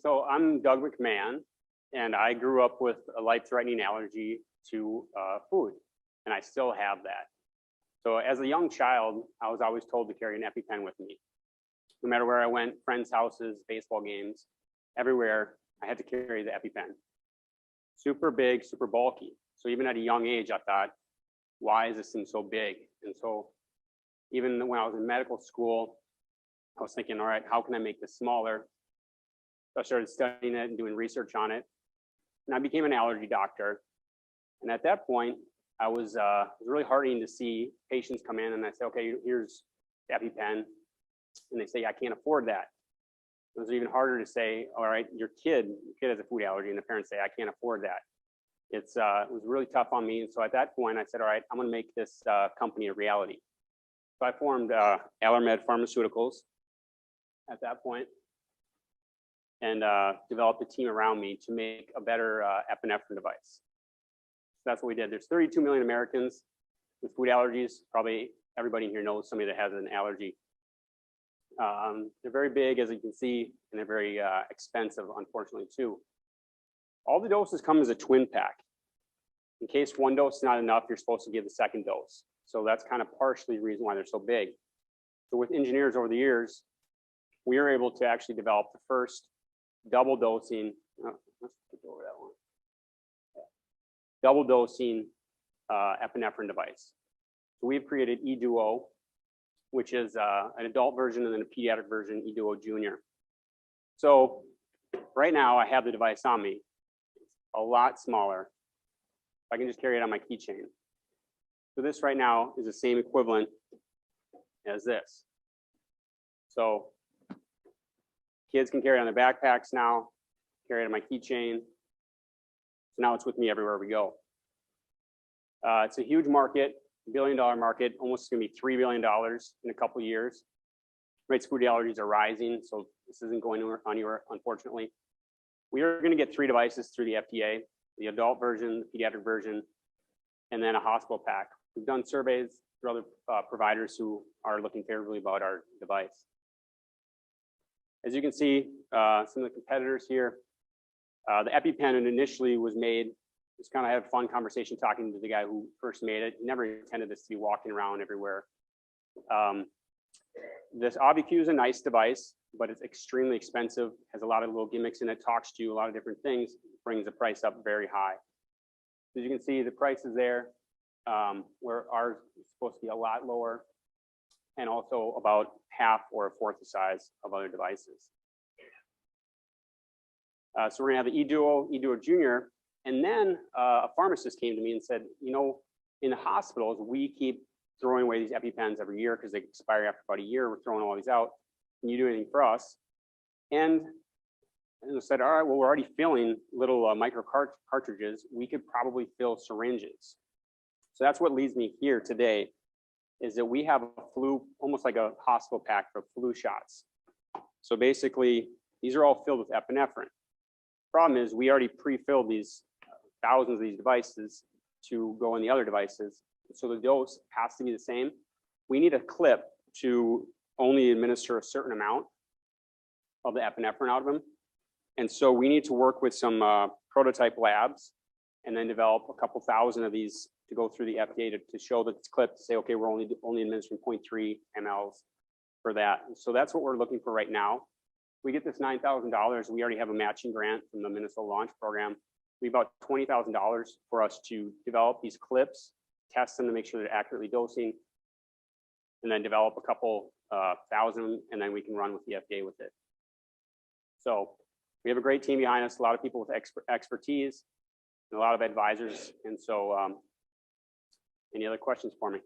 So I'm Doug McMahon, and I grew up with a life-threatening allergy to food, and I still have that. So as a young child, I was always told to carry an EpiPen with me. No matter where I went, friends' houses, baseball games, everywhere, I had to carry the EpiPen. Super big, super bulky. So even at a young age, I thought, why is this thing so big? And so even when I was in medical school, I was thinking, all right, how can I make this smaller? So I started studying it and doing research on it. And I became an allergy doctor. And at that point, it was really heartening to see patients come in and I say, okay, here's the EpiPen. And they say, I can't afford that. It was even harder to say, all right, your kid has a food allergy, and the parents say, I can't afford that. It was really tough on me. And so at that point, I said, all right, I'm going to make this company a reality. So I formed AllerMed Pharmaceuticals at that point and developed a team around me to make a better epinephrine device. So that's what we did. There's 32 million Americans with food allergies. Probably everybody in here knows somebody that has an allergy. They're very big, as you can see, and they're very expensive, unfortunately, too. All the doses come as a twin pack. In case one dose is not enough, you're supposed to give the second dose. So that's kind of partially the reason why they're so big. So with engineers over the years, we were able to actually develop the first double dosing, let's get over that one. Double dosing epinephrine device. So we've created EDuo, which is an adult version and then a pediatric version, EDuo Junior. So right now I have the device on me. It's a lot smaller. I can just carry it on my keychain. So this right now is the same equivalent as this. So kids can carry it on their backpacks now, carry it on my keychain. So now it's with me everywhere we go. It's a huge market, $1 billion market, almost going to be $3 billion in a couple of years. Rates of food allergies are rising, so this isn't going anywhere, unfortunately. We are going to get 3 devices through the FDA, the adult version, the pediatric version, and then a hospital pack. We've done surveys for other providers who are looking favorably about our device. As you can see, some of the competitors here, the EpiPen initially was made, just kind of had a fun conversation talking to the guy who first made it. He never intended this to be walking around everywhere. This AllerMed is a nice device, but it's extremely expensive, has a lot of little gimmicks in it, talks to you, a lot of different things, brings the price up very high. As you can see, the price is there, where ours is supposed to be a lot lower, and also about half or a fourth the size of other devices. So we're gonna have the EDuo Junior, and then a pharmacist came to me and said, you know, in the hospitals, we keep throwing away these EpiPens every year because they expire after about a year. We're throwing all these out. Can you do anything for us? And I said, all right, well, we're already filling little micro cartridges. We could probably fill syringes. So that's what leads me here today, is that we have a flu, almost like a hospital pack for flu shots. So basically, these are all filled with epinephrine. Problem is, we already pre-filled these thousands of these devices to go in the other devices. So the dose has to be the same. We need a clip to only administer a certain amount of the epinephrine out of them. And so we need to work with some prototype labs and then develop a couple thousand of these to go through the FDA to show that it's clipped, to say, okay, we're only administering 0.3 mLs for that. And so that's what we're looking for right now. We get this $9,000. We already have a matching grant from the Minnesota Launch Program. We have about $20,000 for us to develop these clips, test them to make sure they're accurately dosing, and then develop a couple thousand, and then we can run with the FDA with it. So we have a great team behind us, a lot of people with expertise, and a lot of advisors. And so any other questions for me?